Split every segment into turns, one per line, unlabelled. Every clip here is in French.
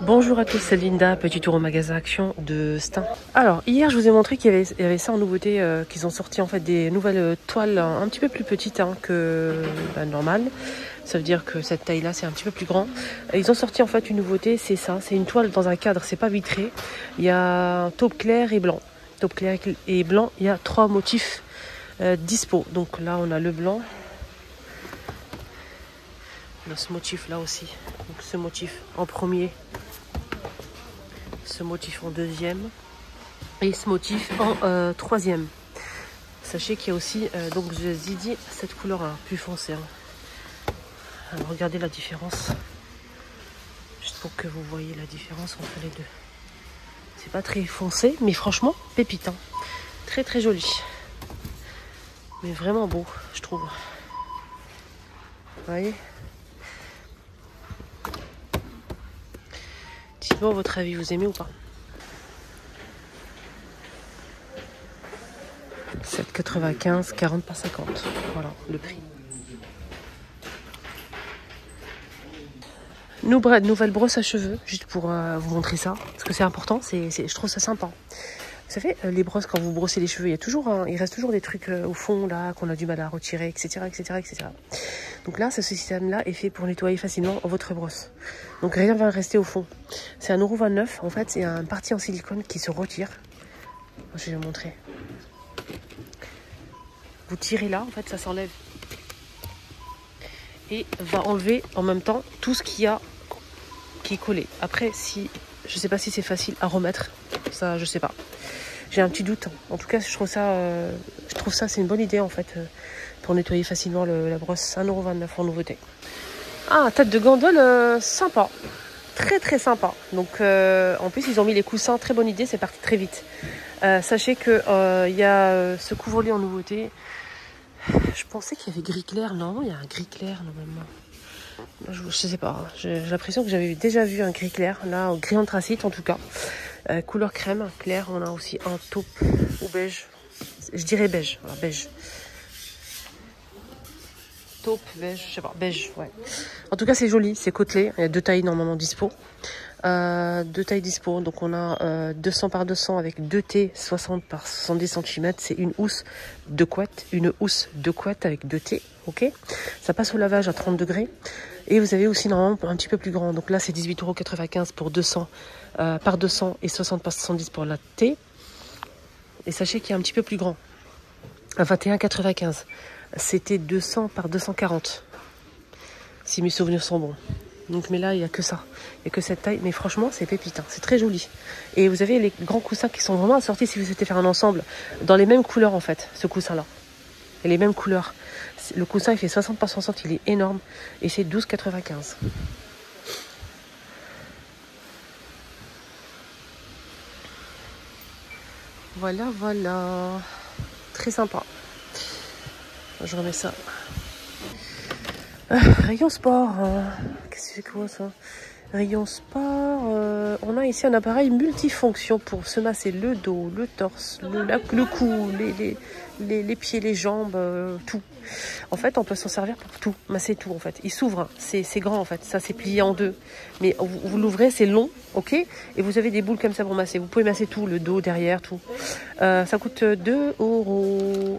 Bonjour à tous, c'est Linda, petit tour au magasin Action de Stein. Alors, hier je vous ai montré qu'il y avait ça en nouveauté, qu'ils ont sorti en fait des nouvelles toiles un petit peu plus petites que normal. Ça veut dire que cette taille-là c'est un petit peu plus grand. Ils ont sorti en fait une nouveauté, c'est ça, c'est une toile dans un cadre, c'est pas vitré. Il y a un taupe clair et blanc. Taupe clair et blanc, il y a 3 motifs dispo. Donc là on a le blanc. On a ce motif là aussi. Donc ce motif en premier. Ce motif en deuxième et ce motif en troisième. Sachez qu'il y a aussi, donc je vous ai dit, cette couleur plus foncée. Alors regardez la différence. Juste pour que vous voyez la différence entre les deux. C'est pas très foncé, mais franchement, pépite. Très très joli. Mais vraiment beau, je trouve. Vous voyez ? Dites-moi votre avis, vous aimez ou pas? 7,95, 40 par 50. Voilà le prix. Nouvelle brosse à cheveux, juste pour vous montrer ça, parce que c'est important, je trouve ça sympa. Vous savez, les brosses, quand vous brossez les cheveux, il reste toujours des trucs au fond, là, qu'on a du mal à retirer, etc., etc., etc. Donc là, ce système-là est fait pour nettoyer facilement votre brosse. Donc rien ne va rester au fond. C'est 1,29 €. En fait, c'est un parti en silicone qui se retire. Je vais vous montrer. Vous tirez là, en fait, ça s'enlève. Et va enlever en même temps tout ce qu'il y a qui est collé. Après, je sais pas si c'est facile à remettre. Ça, je sais pas. J'ai un petit doute. En tout cas, je trouve ça, c'est une bonne idée en fait pour nettoyer facilement la brosse. 1,29 € en nouveauté. Ah, tête de gondole, sympa. Très très sympa. Donc en plus, ils ont mis les coussins. Très bonne idée. C'est parti très vite. Sachez que il y a ce couvre-lit en nouveauté. Je pensais qu'il y avait gris clair. Non, il y a un gris clair normalement. Je sais pas. J'ai l'impression que j'avais déjà vu un gris clair. Là, gris anthracite en tout cas. Couleur crème claire, on a aussi un taupe ou beige. Je dirais beige, voilà, beige. Taupe, beige, je sais pas, beige, ouais. En tout cas, c'est joli, c'est côtelé. Il y a 2 tailles normalement dispo. 2 tailles dispo. Donc on a 200 par 200 avec 2 T, 60 par 70 cm. C'est une housse de couette, avec 2 T. Ok. Ça passe au lavage à 30 degrés. Et vous avez aussi normalement un petit peu plus grand. Donc là, c'est 18,95 € pour 200 par 200 et 60 par 70 pour la T. Et sachez qu'il y a un petit peu plus grand. À 21,95. C'était 200 par 240. Si mes souvenirs sont bons. Donc, mais là, il n'y a que ça. Il n'y a que cette taille. Mais franchement, c'est pépite. C'est très joli. Et vous avez les grands coussins qui sont vraiment assortis si vous souhaitez faire un ensemble. Dans les mêmes couleurs, en fait, ce coussin-là. Et les mêmes couleurs. Le coussin, il fait 60 par 60. Il est énorme. Et c'est 12,95. Voilà, voilà. Très sympa. Je remets ça. Rayon sport. Qu'est-ce que c'est quoi ça? Rayon sport. On a ici un appareil multifonction pour se masser le dos, le torse, le cou, les pieds, les jambes, tout. En fait, on peut s'en servir pour tout, masser tout en fait. Il s'ouvre, c'est grand en fait. Ça, c'est plié en deux. Mais vous l'ouvrez, c'est long, ok? Et vous avez des boules comme ça pour masser. Vous pouvez masser tout, le dos, derrière, tout. Ça coûte 2 €.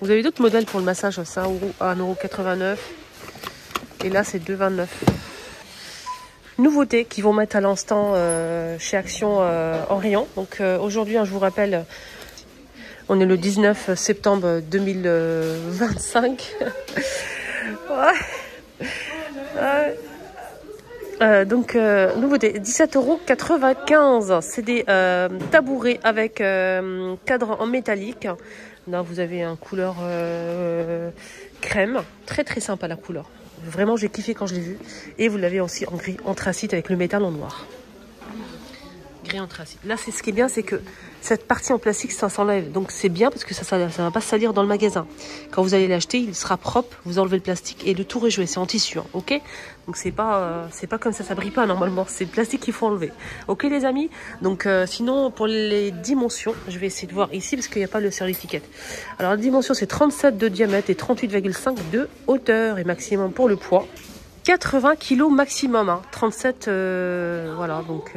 Vous avez d'autres modèles pour le massage, c'est 1,89 €. Et là, c'est 2,29 €. Nouveautés qui vont mettre à l'instant chez Action en rayon. Donc aujourd'hui, je vous rappelle, on est le 19 septembre 2025. Donc nouveauté, 17,95 €. C'est des tabourets avec cadre en métallique. Là, vous avez un couleur crème. Très très sympa la couleur. Vraiment, j'ai kiffé quand je l'ai vu. Et vous l'avez aussi en gris anthracite avec le métal en noir. Gris anthracite. Là, ce qui est bien, c'est que cette partie en plastique, ça s'enlève. Donc, c'est bien parce que ça va pas salir dans le magasin. Quand vous allez l'acheter, il sera propre. Vous enlevez le plastique et le tout rejoué. C'est en tissu, hein, ok? Donc, c'est pas comme ça brille pas normalement. C'est le plastique qu'il faut enlever. Ok, les amis? Donc, sinon, pour les dimensions, je vais essayer de voir ici parce qu'il n'y a pas le sur l'étiquette. Alors, la dimension, c'est 37 de diamètre et 38,5 de hauteur et maximum pour le poids. 80 kilos maximum, hein. 37, voilà, donc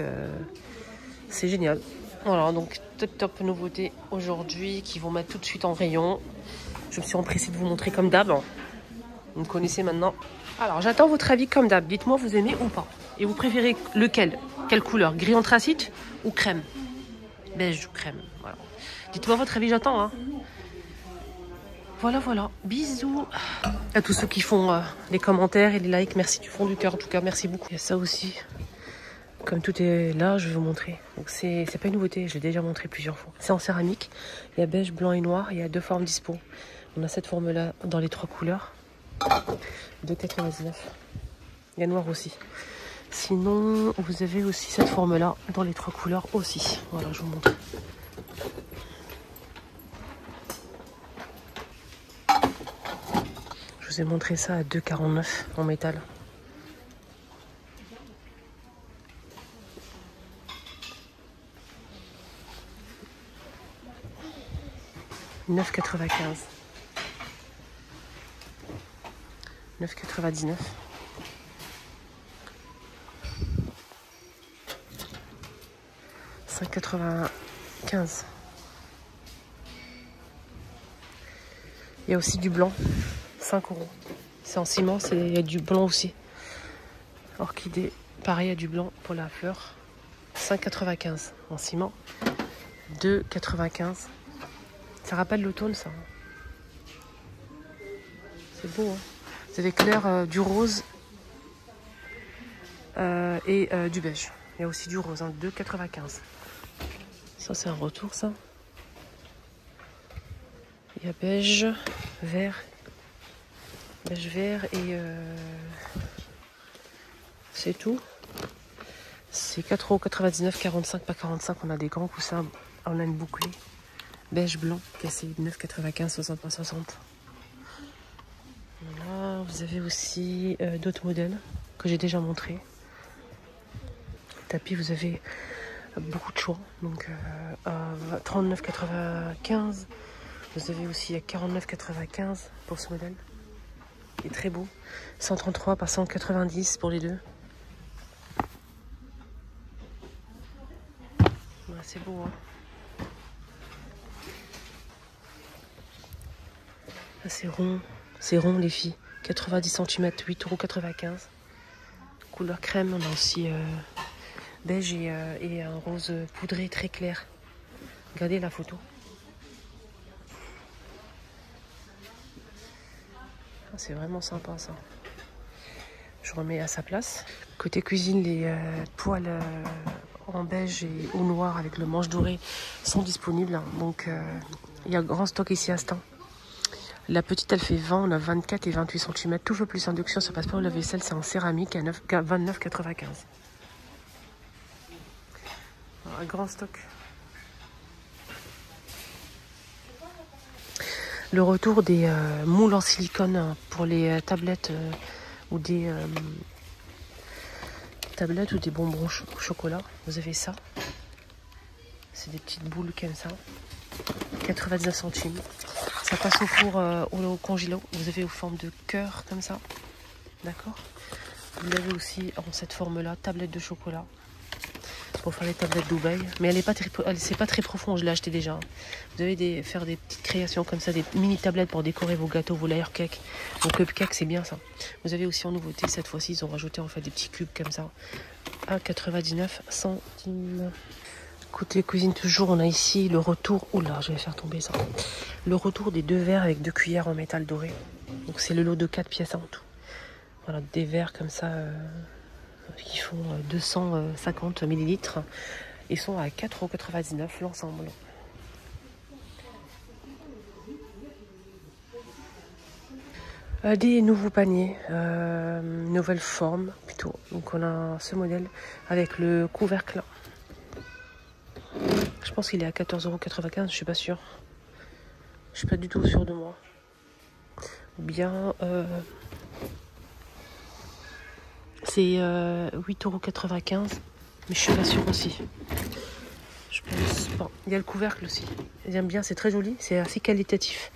c'est génial. Voilà, donc top nouveautés aujourd'hui qui vont mettre tout de suite en rayon. Je me suis empressée de vous montrer comme d'hab. Vous me connaissez maintenant. Alors, j'attends votre avis comme d'hab. Dites-moi, vous aimez ou pas? Et vous préférez lequel? Quelle couleur? Gris anthracite ou crème? Beige ou crème, voilà. Dites-moi votre avis, j'attends, hein. Voilà. Bisous à tous ceux qui font les commentaires et les likes. Merci du fond du cœur, en tout cas, merci beaucoup. Il y a ça aussi. Comme tout est là, je vais vous montrer. Donc c'est pas une nouveauté, je l'ai déjà montré plusieurs fois. C'est en céramique. Il y a beige, blanc et noir. Il y a 2 formes dispo. On a cette forme-là dans les 3 couleurs. 2,99. Il y a noir aussi. Sinon, vous avez aussi cette forme-là dans les 3 couleurs aussi. Voilà, je vous montre. Je vous ai montré ça à 2,49 en métal. « 9,95 €. 9,99 €. « 5,95 €. Il y a aussi du blanc. 5 €. C'est en ciment, il y a du blanc aussi. Orchidée, pareil, il y a du blanc pour la fleur. 5,95 € en ciment. 2,95 €. Ça rappelle l'automne, ça. C'est beau, hein. Vous avez clair, du rose et du beige. Il y a aussi du rose, hein, 2,95 €. Ça, c'est un retour, ça. Il y a beige, vert et c'est tout. C'est 4,99 €, 45 pas 45. On a des grands coussins en laine bouclée. Beige blanc, cassé 9,95, 60 pas 60. Là, vous avez aussi d'autres modèles que j'ai déjà montré. Tapis, vous avez beaucoup de choix. Donc à 39,95. Vous avez aussi à 49,95 pour ce modèle. Il est très beau. 133 par 190 pour les deux. Ouais, c'est beau, hein. Là, c'est rond. C'est rond, les filles. 90 cm, 8,95 €. Couleur crème, on a aussi beige et un rose poudré très clair. Regardez la photo. C'est vraiment sympa, ça. Je remets à sa place. Côté cuisine, les poêles en beige et au noir avec le manche doré sont disponibles. Donc, il y a grand stock ici à Stein. La petite, elle fait 20, on a 24 et 28 cm. Tout feu plus induction, ça passe pas au lave-vaisselle, c'est en céramique à 29,95 €. Un grand stock. Le retour des moules en silicone pour les tablettes ou des bonbons au chocolat. Vous avez ça. C'est des petites boules comme ça. 99 centimes. Ça passe au four au congélo. Vous avez aux formes de cœur comme ça. D'accord. Vous l'avez aussi en cette forme-là, tablette de chocolat. Pour faire les tablettes Dubaï. Mais c'est pas très profond, je l'ai acheté déjà. Vous avez faire des petites créations comme ça, des mini tablettes pour décorer vos gâteaux, vos layer cakes, vos cupcakes, c'est bien ça. Vous avez aussi en nouveauté, cette fois-ci, ils ont rajouté en fait des petits cubes comme ça. À 99 centimes. Côté cuisine toujours, on a ici le retour. Oula, je vais faire tomber ça. Le retour des 2 verres avec 2 cuillères en métal doré. Donc c'est le lot de 4 pièces en tout. Voilà, des verres comme ça qui font 250 ml. Ils sont à 4,99 € l'ensemble. Des nouveaux paniers, nouvelle forme plutôt. Donc on a ce modèle avec le couvercle. Je pense qu'il est à 14,95 €, je suis pas sûre. Je suis pas du tout sûre de moi. Ou bien c'est 8,95 €, mais je suis pas sûre aussi. Je pense pas. Il y a le couvercle aussi. J'aime bien, c'est très joli, c'est assez qualitatif.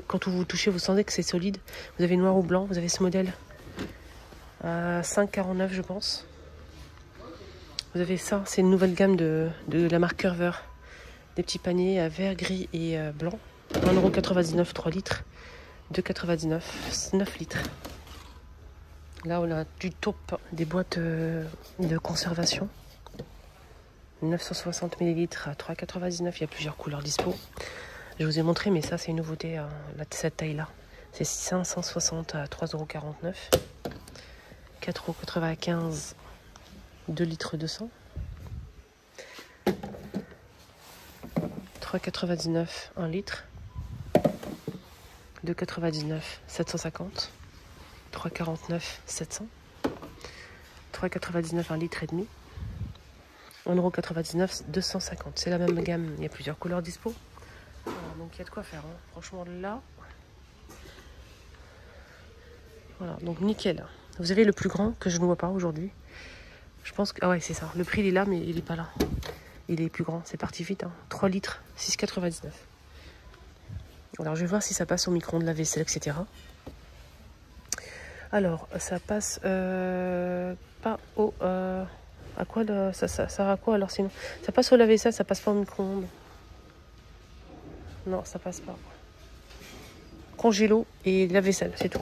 Quand vous touchez, vous sentez que c'est solide. Vous avez noir ou blanc, vous avez ce modèle. 5,49 je pense. Vous avez ça, c'est une nouvelle gamme de la marque Curver. Des petits paniers à vert, gris et blanc. 1,99 €, 3 litres. 2,99 €, 9 litres. Là, on a du top, des boîtes de conservation. 960 ml à 3,99 €. Il y a plusieurs couleurs dispo. Je vous ai montré, mais ça, c'est une nouveauté, cette taille-là. C'est 560 à 3,49 €. 4,95 €, 2 litres 200. 3,99 €, 1 litre. 2,99 €, 750. 3,49 €, 700. 3,99 €, 1 litre et demi. 1,99 €, 250. C'est la même gamme, il y a plusieurs couleurs dispo. Voilà, donc il y a de quoi faire, hein. Franchement là. Voilà, donc nickel. Vous avez le plus grand que je ne vois pas aujourd'hui. Je pense que... Ah ouais, c'est ça. Le prix il est là, mais il n'est pas là. Il est plus grand, c'est parti vite, hein. 3 litres, 6,99 €. Alors je vais voir si ça passe au micro-ondes, la vaisselle, etc. Alors, ça passe pas au... à quoi ça sert à quoi alors sinon? Ça passe au lave-vaisselle, ça passe pas au micro-ondes. Non, ça passe pas. Congélo et lave-vaisselle, c'est tout.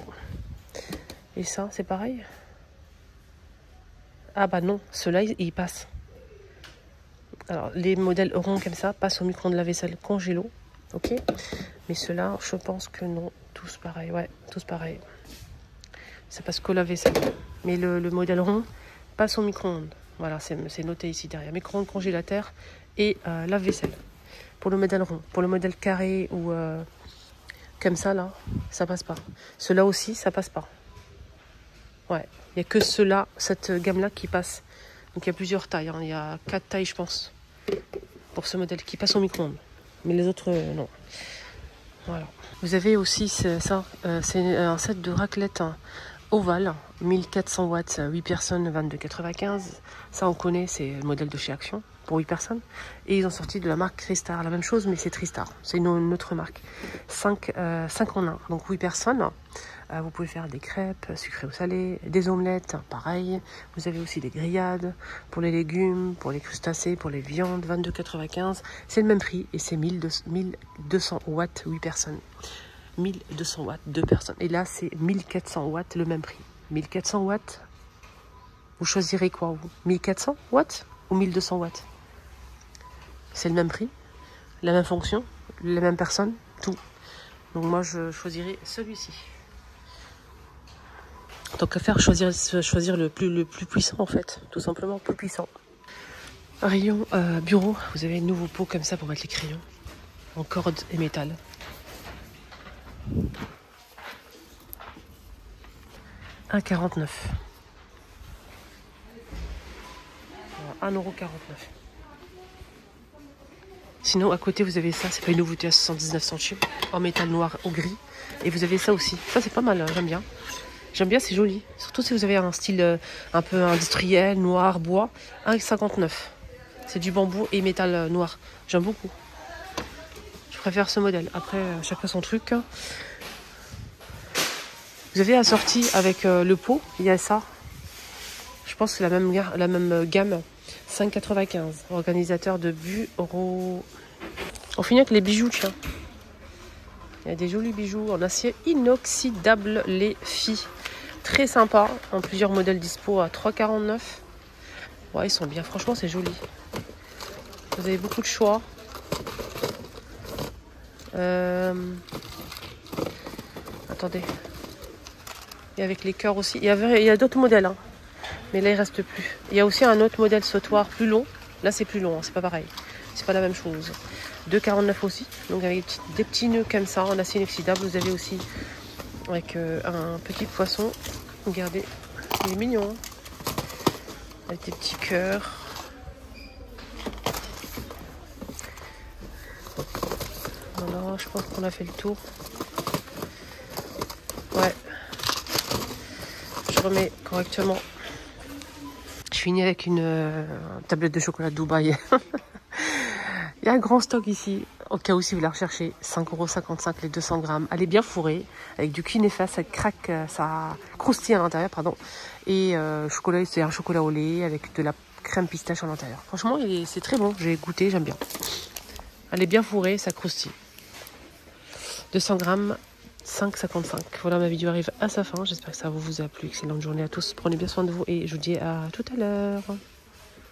Et ça, c'est pareil? Ah bah non, ceux-là, ils passent. Alors, les modèles ronds comme ça passent au micro-ondes lave-vaisselle congélo. Ok? Mais ceux-là, je pense que non. Tous pareil, ouais, tous pareil. Ça passe qu'au lave-vaisselle. Mais le modèle rond passe au micro-ondes. Voilà, c'est noté ici derrière. Micro-ondes, congélateur et lave-vaisselle. Pour le modèle rond. Pour le modèle carré ou comme ça, là, ça passe pas. Ceux-là aussi, ça passe pas. Ouais, il n'y a que ceux-là, cette gamme-là qui passe. Donc il y a plusieurs tailles. Hein. Il y a 4 tailles, je pense, pour ce modèle qui passe au micro-ondes. Mais les autres, non. Voilà. Vous avez aussi ça, c'est un set de raclette ovale, 1400 watts, 8 personnes, 22,95 €. Ça, on connaît, c'est le modèle de chez Action, pour 8 personnes. Et ils ont sorti de la marque Tristar, la même chose, mais c'est Tristar. C'est une autre marque. 5 en 1, donc 8 personnes. Vous pouvez faire des crêpes, sucrées ou salées, des omelettes, pareil. Vous avez aussi des grillades pour les légumes, pour les crustacés, pour les viandes, 22,95 €. C'est le même prix et c'est 1200 watts, 8 personnes. 1200 watts, 2 personnes. Et là, c'est 1400 watts, le même prix. 1400 watts, vous choisirez quoi, vous? 1400 watts ou 1200 watts? C'est le même prix, la même fonction, les mêmes personnes, tout. Donc moi, je choisirais celui-ci. Tant qu'à faire, choisir le plus puissant, en fait. Tout simplement, plus puissant. Rayon bureau, vous avez un nouveau pot comme ça pour mettre les crayons. En corde et métal. 1,49 €. 1,49 €. Sinon, à côté, vous avez ça. C'est pas une nouveauté à 79 centimes. En métal noir ou gris. Et vous avez ça aussi. Ça, c'est pas mal. Hein, j'aime bien. J'aime bien, c'est joli. Surtout si vous avez un style un peu industriel, noir, bois. 1,59 €. C'est du bambou et métal noir. J'aime beaucoup. Je préfère ce modèle. Après, chacun son truc. Vous avez assorti avec le pot, il y a ça. Je pense que c'est la même gamme. 5,95 €. Organisateur de bureau. On finit avec les bijoux, tiens. Il y a des jolis bijoux en acier inoxydable, les filles. Très sympa, en plusieurs modèles dispo à 3,49 €. Ouais, ils sont bien, franchement, c'est joli. Vous avez beaucoup de choix. Attendez. Et avec les cœurs aussi. Il y a d'autres modèles, hein. Mais là, il ne reste plus. Il y a aussi un autre modèle sautoir plus long. Là, c'est plus long, hein. C'est pas pareil. C'est pas la même chose. 2,49 € aussi. Donc, avec des petits nœuds comme ça en acier inoxydable. Vous avez aussi avec un petit poisson. Regardez, il est mignon. Hein. Avec des petits cœurs. Voilà, je pense qu'on a fait le tour. Ouais. Je remets correctement. Je finis avec une tablette de chocolat de Dubaï. Il y a un grand stock ici. Au cas où si vous la recherchez, 5,55 € les 200 grammes. Elle est bien fourrée, avec du quinefas, ça craque, ça croustille à l'intérieur, pardon. Et chocolat, c'est un chocolat au lait avec de la crème pistache à l'intérieur. Franchement, c'est très bon, j'ai goûté, j'aime bien. Elle est bien fourrée, ça croustille. 200 grammes, 5,55 €. Voilà, ma vidéo arrive à sa fin. J'espère que ça vous a plu. Excellente journée à tous. Prenez bien soin de vous et je vous dis à tout à l'heure.